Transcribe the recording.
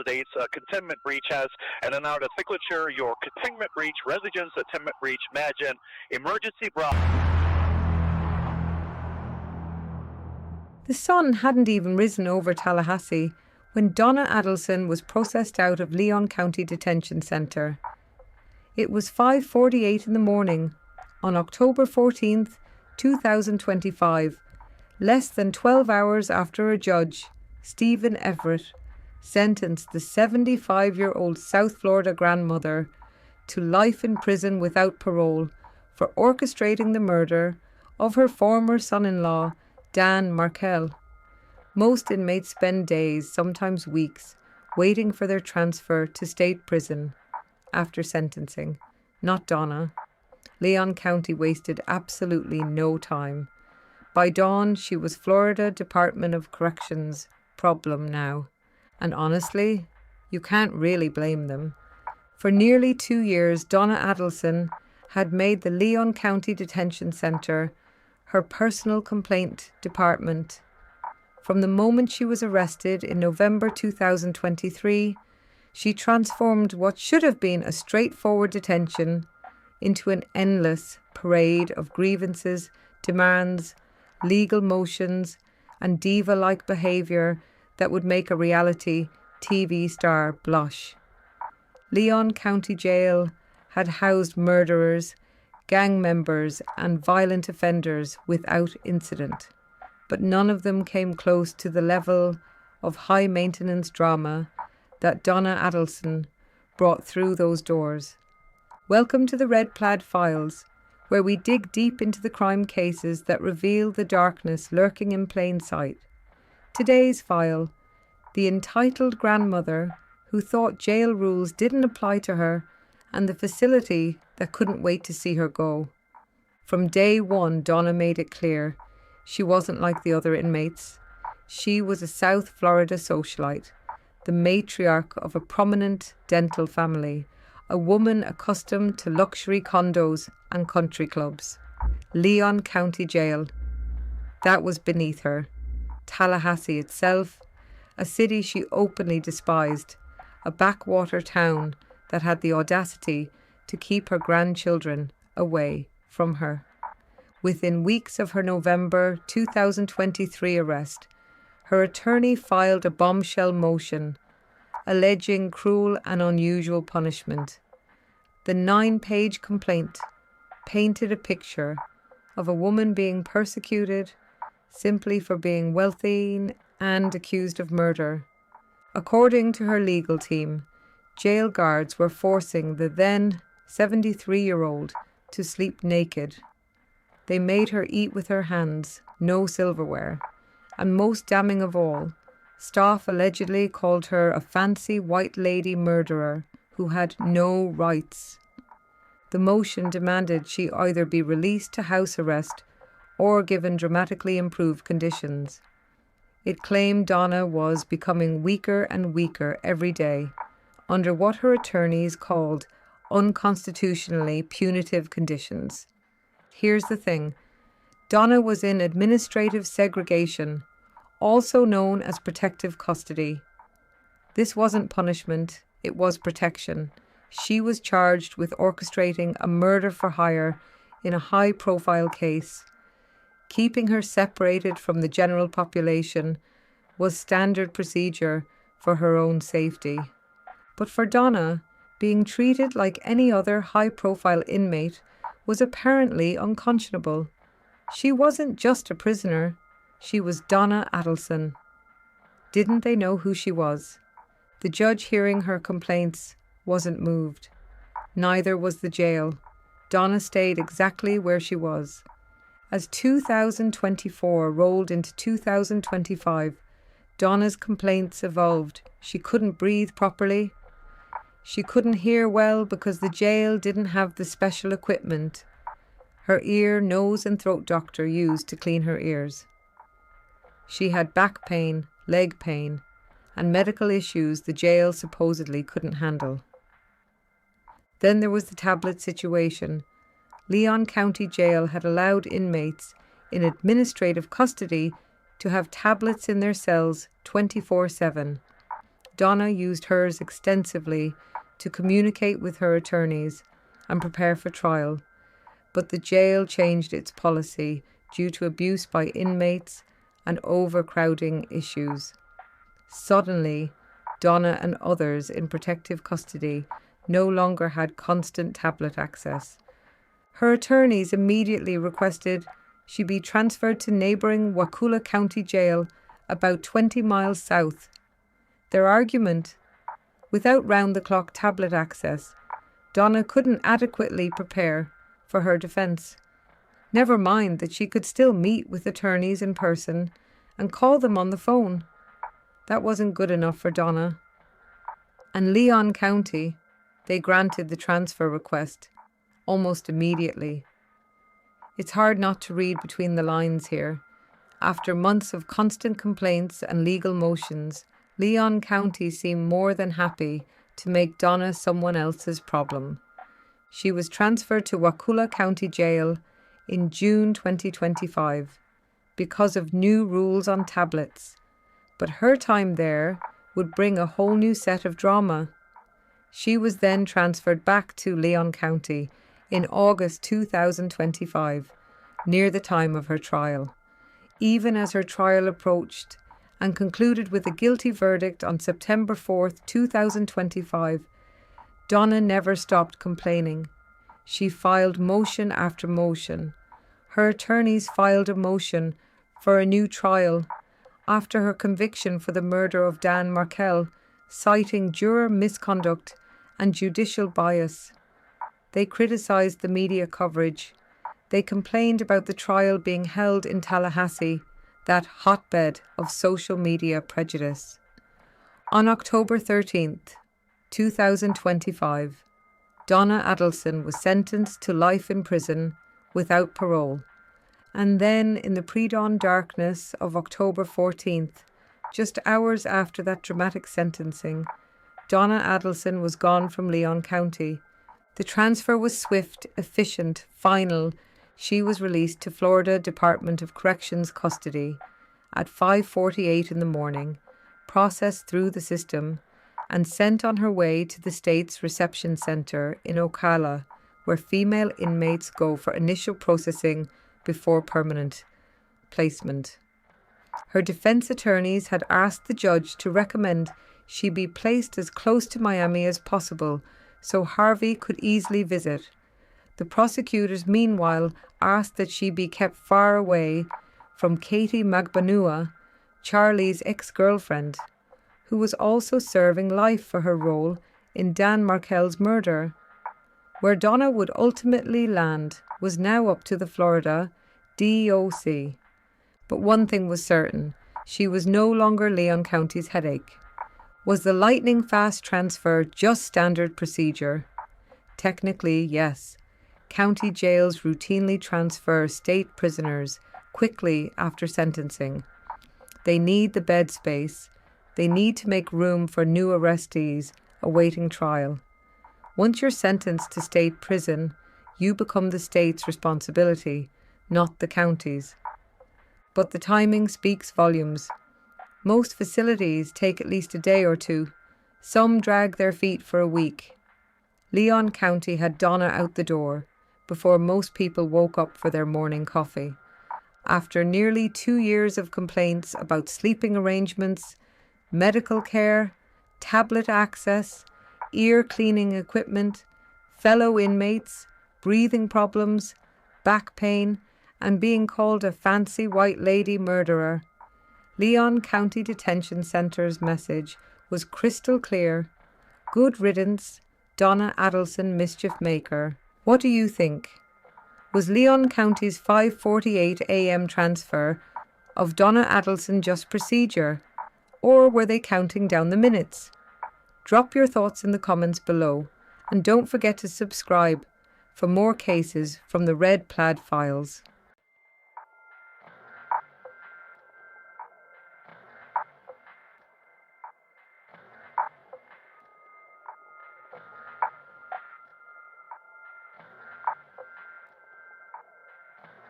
dates containment breach has, and then now the signature, your containment breach, residence containment breach, imagine, emergency bra. The sun hadn't even risen over Tallahassee when Donna Adelson was processed out of Leon County Detention Centre. It was 5:48 in the morning on October 14th, 2025, less than 12 hours after a judge, Stephen Everett, sentenced the 75-year-old South Florida grandmother to life in prison without parole for orchestrating the murder of her former son-in-law, Dan Markell. Most inmates spend days, sometimes weeks, waiting for their transfer to state prison after sentencing. Not Donna. Leon County wasted absolutely no time. By dawn, she was Florida Department of Corrections' problem now. And honestly, you can't really blame them. For nearly 2 years, Donna Adelson had made the Leon County Detention Centre her personal complaint department. From the moment she was arrested in November 2023, she transformed what should have been a straightforward detention into an endless parade of grievances, demands, legal motions, and diva-like behaviour that would make a reality TV star blush. Leon County Jail had housed murderers, gang members, and violent offenders without incident, but none of them came close to the level of high-maintenance drama that Donna Adelson brought through those doors. Welcome to the Red Plaid Files, where we dig deep into the crime cases that reveal the darkness lurking in plain sight. Today's file: the entitled grandmother who thought jail rules didn't apply to her, and the facility that couldn't wait to see her go. From day one, Donna made it clear she wasn't like the other inmates. She was a South Florida socialite, the matriarch of a prominent dental family, a woman accustomed to luxury condos and country clubs. Leon County Jail. That was beneath her. Tallahassee itself, a city she openly despised, a backwater town that had the audacity to keep her grandchildren away from her. Within weeks of her November 2023 arrest, her attorney filed a bombshell motion alleging cruel and unusual punishment. The 9-page complaint painted a picture of a woman being persecuted simply for being wealthy and accused of murder. According to her legal team, jail guards were forcing the then 73-year-old to sleep naked. They made her eat with her hands, no silverware. And most damning of all, staff allegedly called her a fancy white lady murderer who had no rights. The motion demanded she either be released to house arrest or given dramatically improved conditions. It claimed Donna was becoming weaker and weaker every day, under what her attorneys called unconstitutionally punitive conditions. Here's the thing. Donna was in administrative segregation, also known as protective custody. This wasn't punishment, it was protection. She was charged with orchestrating a murder for hire in a high-profile case. Keeping her separated from the general population was standard procedure for her own safety. But for Donna, being treated like any other high-profile inmate was apparently unconscionable. She wasn't just a prisoner, she was Donna Adelson. Didn't they know who she was? The judge hearing her complaints wasn't moved. Neither was the jail. Donna stayed exactly where she was. As 2024 rolled into 2025, Donna's complaints evolved. She couldn't breathe properly. She couldn't hear well because the jail didn't have the special equipment her ear, nose and throat doctor used to clean her ears. She had back pain, leg pain, and medical issues the jail supposedly couldn't handle. Then there was the tablet situation. Leon County Jail had allowed inmates in administrative custody to have tablets in their cells 24/7. Donna used hers extensively to communicate with her attorneys and prepare for trial, but the jail changed its policy due to abuse by inmates and overcrowding issues. Suddenly, Donna and others in protective custody no longer had constant tablet access. Her attorneys immediately requested she be transferred to neighbouring Wakulla County Jail, about 20 miles south. Their argument: without round-the-clock tablet access, Donna couldn't adequately prepare for her defence. Never mind that she could still meet with attorneys in person and call them on the phone. That wasn't good enough for Donna. And Leon County, they granted the transfer request almost immediately. It's hard not to read between the lines here. After months of constant complaints and legal motions, Leon County seemed more than happy to make Donna someone else's problem. She was transferred to Wakulla County Jail in June 2025 because of new rules on tablets, but her time there would bring a whole new set of drama. She was then transferred back to Leon County in August 2025, near the time of her trial. Even as her trial approached and concluded with a guilty verdict on September 4th, 2025, Donna never stopped complaining. She filed motion after motion. Her attorneys filed a motion for a new trial after her conviction for the murder of Dan Markell, citing juror misconduct and judicial bias. They criticised the media coverage. They complained about the trial being held in Tallahassee, that hotbed of social media prejudice. On October 13th, 2025, Donna Adelson was sentenced to life in prison without parole. And then, in the pre-dawn darkness of October 14th, just hours after that dramatic sentencing, Donna Adelson was gone from Leon County. The transfer was swift, efficient, final. She was released to Florida Department of Corrections custody at 5:48 in the morning, processed through the system, and sent on her way to the state's reception center in Ocala, where female inmates go for initial processing before permanent placement. Her defense attorneys had asked the judge to recommend she be placed as close to Miami as possible so Harvey could easily visit. The prosecutors, meanwhile, asked that she be kept far away from Katie Magbanua, Charlie's ex-girlfriend, who was also serving life for her role in Dan Markell's murder. Where Donna would ultimately land was now up to the Florida DOC. But one thing was certain: she was no longer Leon County's headache. Was the lightning-fast transfer just standard procedure? Technically, yes. County jails routinely transfer state prisoners quickly after sentencing. They need the bed space. They need to make room for new arrestees awaiting trial. Once you're sentenced to state prison, you become the state's responsibility, not the county's. But the timing speaks volumes. Most facilities take at least a day or two. Some drag their feet for a week. Leon County had Donna out the door before most people woke up for their morning coffee. After nearly 2 years of complaints about sleeping arrangements, medical care, tablet access, ear cleaning equipment, fellow inmates, breathing problems, back pain, and being called a fancy white lady murderer, Leon County Detention Center's message was crystal clear: good riddance, Donna Adelson mischief maker. What do you think? Was Leon County's 5:48 a.m. transfer of Donna Adelson just procedure, or were they counting down the minutes? Drop your thoughts in the comments below, and don't forget to subscribe for more cases from the Red Plaid Files.